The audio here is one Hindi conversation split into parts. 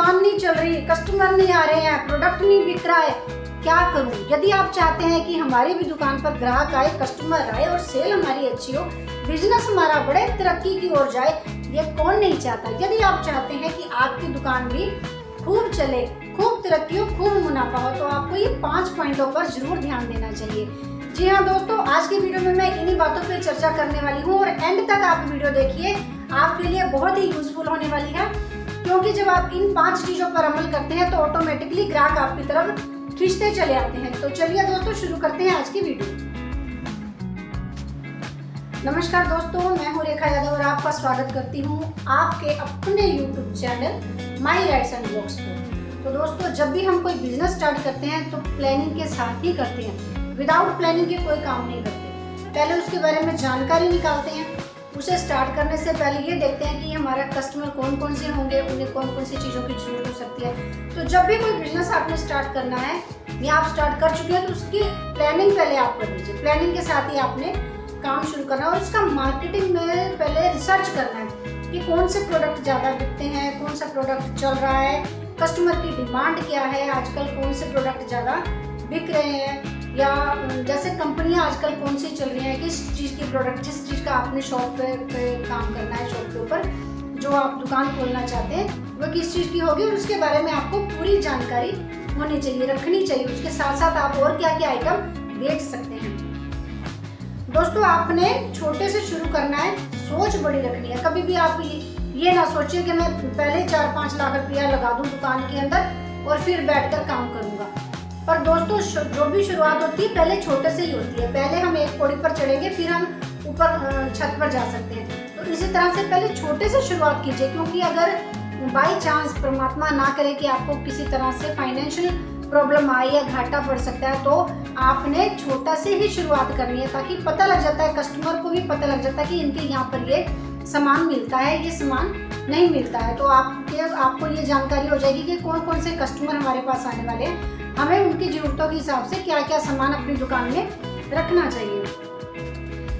दुकान नहीं चल रही, कस्टमर नहीं आ रहे हैं, प्रोडक्ट नहीं बिक रहा है, क्या करूं। यदि आप चाहते हैं कि हमारी भी दुकान पर ग्राहक आए, कस्टमर आए और सेल हमारी अच्छी हो, बिजनेस हमारा बढ़े, तरक्की की ओर जाए, ये कौन नहीं चाहता। यदि आप चाहते हैं कि आपकी दुकान भी खूब चले, खूब तरक्की हो, खूब मुनाफा हो, तो आपको ये 5 पॉइंटों पर जरूर ध्यान देना चाहिए। जी हाँ दोस्तों, आज की वीडियो में मैं इन्हीं बातों पर चर्चा करने वाली हूँ और एंड तक आप वीडियो देखिए, आपके लिए बहुत ही यूजफुल होने वाली है। क्योंकि जब आप इन 5 चीजों पर अमल करते हैं तो ऑटोमेटिकली ग्राहक आपकी तरफ खींचते चले आते हैं। तो चलिए दोस्तों, शुरू करते हैं आज की वीडियो। नमस्कार दोस्तों, मैं हूँ रेखा यादव और आपका स्वागत करती हूँ आपके अपने YouTube channel my rides and blogs पर। तो दोस्तों, जब भी हम कोई बिजनेस स्टार्ट करते हैं तो प्लानिंग के साथ ही करते हैं। विदाउट प्लानिंग के कोई काम नहीं करते। पहले उसके बारे में जानकारी निकालते हैं, उसे स्टार्ट करने से पहले ये देखते हैं कि हमारा कस्टमर कौन कौन से होंगे, उन्हें कौन कौन सी चीज़ों की जरूरत हो सकती है। तो जब भी कोई बिजनेस आपने स्टार्ट करना है या आप स्टार्ट कर चुके हैं तो उसकी प्लानिंग पहले आप कर लीजिए। प्लानिंग के साथ ही आपने काम शुरू करना है और इसका मार्केटिंग में पहले रिसर्च करना है कि कौन से प्रोडक्ट ज़्यादा बिकते हैं, कौन सा प्रोडक्ट चल रहा है, कस्टमर की डिमांड क्या है, आजकल कौन से प्रोडक्ट ज़्यादा बिक रहे हैं, या जैसे कंपनियां आजकल कौन सी चल रही हैं, किस चीज़ की प्रोडक्ट, जिस चीज़ का आपने शॉप पे काम करना है, शॉप के ऊपर जो आप दुकान खोलना चाहते हैं वो किस चीज़ की होगी, और उसके बारे में आपको पूरी जानकारी होनी चाहिए, रखनी चाहिए। उसके साथ साथ आप और क्या क्या आइटम बेच सकते हैं। दोस्तों, आपने छोटे से शुरू करना है, सोच बड़ी रखनी है। कभी भी आप ये ना सोचिए कि मैं पहले 4-5 लाख रुपया लगा दूं दुकान के अंदर और फिर बैठकर काम करूंगा। पर दोस्तों, जो भी शुरुआत होती है पहले छोटे से ही होती है। पहले हम एक पौड़ी पर चढ़ेंगे, फिर हम ऊपर छत पर जा सकते हैं। तो इसी तरह से पहले छोटे से शुरुआत कीजिए, क्योंकि अगर बाई चांस परमात्मा ना करे कि आपको किसी तरह से फाइनेंशियल प्रॉब्लम आए या घाटा पड़ सकता है, तो आपने छोटा से ही शुरुआत करनी है, ताकि पता लग जाता है, कस्टमर को भी पता लग जाता है कि इनके यहाँ पर ये सामान मिलता है, ये सामान नहीं मिलता है। तो आपको ये जानकारी हो जाएगी कि कौन कौन से कस्टमर हमारे पास आने वाले हैं, हमें उनकी ज़रूरतों के हिसाब से क्या क्या सामान अपनी दुकान में रखना चाहिए।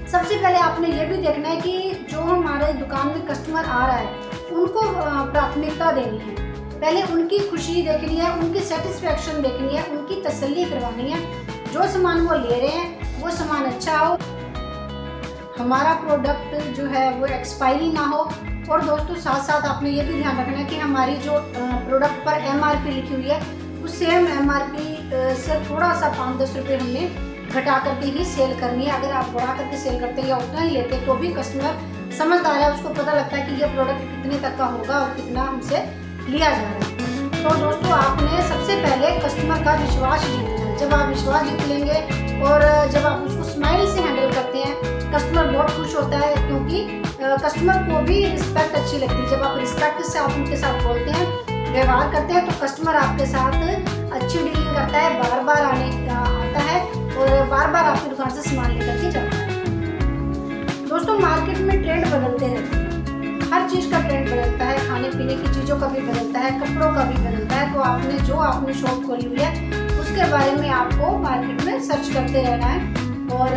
सबसे पहले आपने ये भी देखना है कि जो हमारे दुकान में कस्टमर आ रहा है उनको प्राथमिकता देनी है। पहले उनकी खुशी देखनी है, उनकी सेटिस्फेक्शन देखनी है, उनकी तसल्ली करवानी है। जो सामान वो ले रहे हैं वो सामान अच्छा हो, हमारा प्रोडक्ट जो है वो एक्सपायरी ना हो। और दोस्तों, साथ साथ आपने ये भी ध्यान रखना है कि हमारी जो प्रोडक्ट पर MRP लिखी हुई है उस सेम MRP से थोड़ा सा 5-10 रुपये हमने घटा करके ही सेल करनी है। अगर आप बढ़ा करके सेल करते हैं या उतना ही लेते हैं तो भी कस्टमर समझदार है, उसको पता लगता है कि ये प्रोडक्ट कितने तक का होगा और कितना हमसे लिया जा रहा है। तो दोस्तों, आपने सबसे पहले कस्टमर का विश्वास जीतना है। जब आप विश्वास जीत लेंगे और जब आप उसको स्माइल से हैंडल करते हैं, कस्टमर बहुत खुश होता है, क्योंकि कस्टमर को भी रिस्पेक्ट अच्छी लगती है। जब आप रिस्पेक्ट से आप उनके साथ बोलते हैं, व्यवहार करते हैं, तो कस्टमर आपके साथ अच्छी डीलिंग करता है, बार बार आता है और बार बार आपकी दुकान से सामान लेकर के जाता है। दोस्तों, मार्केट में ट्रेंड बदलते रहते हैं, हर चीज़ का ट्रेंड बदलता है, खाने पीने की चीज़ों का भी बदलता है, कपड़ों का भी बदलता है। तो आपने शॉप खोली हुई है उसके बारे में आपको मार्केट में सर्च करते रहना है और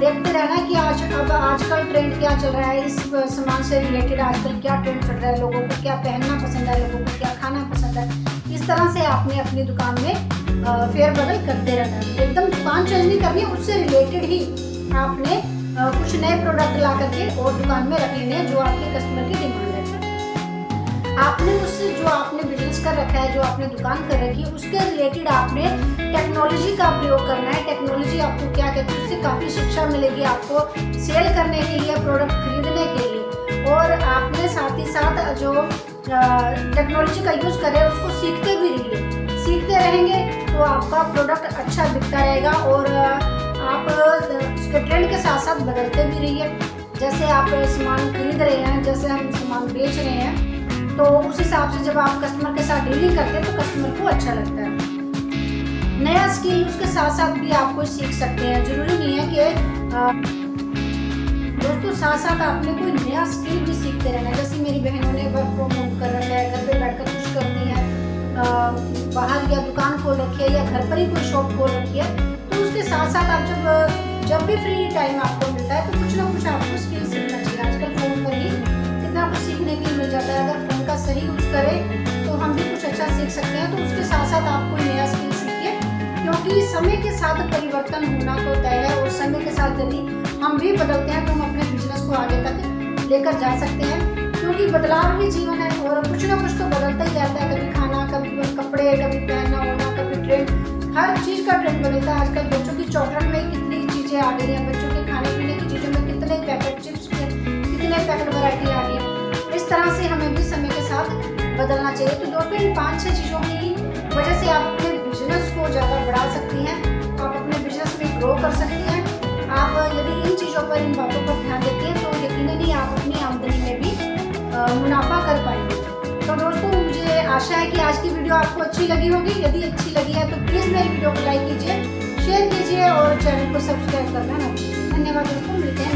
देखते रहना है कि आजकल ट्रेंड क्या चल रहा है, इस सामान से रिलेटेड आजकल क्या ट्रेंड चल रहा है, लोगों को क्या पहनना पसंद है, लोगों को क्या खाना पसंद है। इस तरह से आपने अपनी दुकान में फेरबदल करते रहना है। एकदम दुकान चेंज नहीं करनी है, उससे रिलेटेड ही आपने कुछ नए प्रोडक्ट ला करके और दुकान में रख लेने हैं जो आपके कस्टमर की डिमांड है। आपने उससे जो आपने बिजनेस कर रखा है, जो आपने दुकान कर रखी है, उसके रिलेटेड आपने टेक्नोलॉजी का प्रयोग करना है। टेक्नोलॉजी आपको क्या कहती है, उससे काफ़ी शिक्षा मिलेगी आपको सेल करने के लिए, प्रोडक्ट खरीदने के लिए। और आपने साथ ही साथ जो टेक्नोलॉजी का यूज़ करें उसको सीखते भी रहिए। सीखते रहेंगे तो आपका प्रोडक्ट अच्छा बिकता रहेगा और आप उसके ट्रेंड के साथ साथ बदलते भी रहिए। जैसे आप सामान खरीद रहे हैं, जैसे हम सामान बेच रहे हैं, तो उस हिसाब से जब आप कस्टमर के साथ डीलिंग करते हैं तो कस्टमर को अच्छा लगता है। नया स्किल उसके साथ साथ भी आपको सीख सकते हैं, जरूरी नहीं है कि दोस्तों साथ साथ आपने कोई नया स्किल भी सीखते रहना है। जैसे मेरी बहनों ने वर्क फ्रॉम होम कर रखा है, घर पे बैठकर कुछ करती है, बाहर या दुकान खोल रखी है या घर पर ही कोई शॉप खोल रखी है, तो उसके साथ साथ आप जब भी फ्री टाइम आपको मिलता है तो कुछ ना कुछ आपको स्किल सीखना चाहिए। आजकल फ़ोन पर ही कितना कुछ सीखने के लिए मिल जाता है। अगर फ़ोन का सही यूज़ करें तो हम भी कुछ अच्छा सीख सकते हैं, तो उसके साथ साथ आप कोई नया स्किल सीखिए, क्योंकि समय के साथ परिवर्तन होना तो तय है और समय के साथ यदि हम भी बदलते हैं तो हम अपने बिजनेस को आगे तक लेकर जा सकते हैं, क्योंकि बदलाव ही जीवन है और कुछ ना कुछ तो बदलता ही रहता है। कभी खाना, कभी कपड़े, कभी पहनना होना, कभी ट्रेंड, हर चीज़ का ट्रेंड बदलता है। आजकल बच्चों की चॉकलेट में कितनी चीज़ें आ गई हैं, बच्चों के खाने पीने की चीज़ों में कितने पैकेट, चिप्स में कितने पैकेट वैरायटी आ गई है। इस तरह से हमें भी समय के साथ बदलना चाहिए। तो दोस्तों, इन 5-6 चीज़ों की वजह से आप अपने बिजनेस को ज़्यादा बढ़ा सकती हैं, आप अपने बिजनेस में ग्रो कर सकती हैं। आप यदि इन चीज़ों पर, इन बातों पर ध्यान देती हैं तो यकीनन ही आप अपनी आमदनी में भी मुनाफा कर पाएंगे। तो दोस्तों, मुझे आशा है कि आज की वीडियो आपको अच्छी लगी होगी। यदि अच्छी लगी है तो प्लीज़ मेरी वीडियो को लाइक कीजिए, शेयर कीजिए और चैनल को सब्सक्राइब करना ना भूलिए। धन्यवाद दोस्तों, मिलते हैं।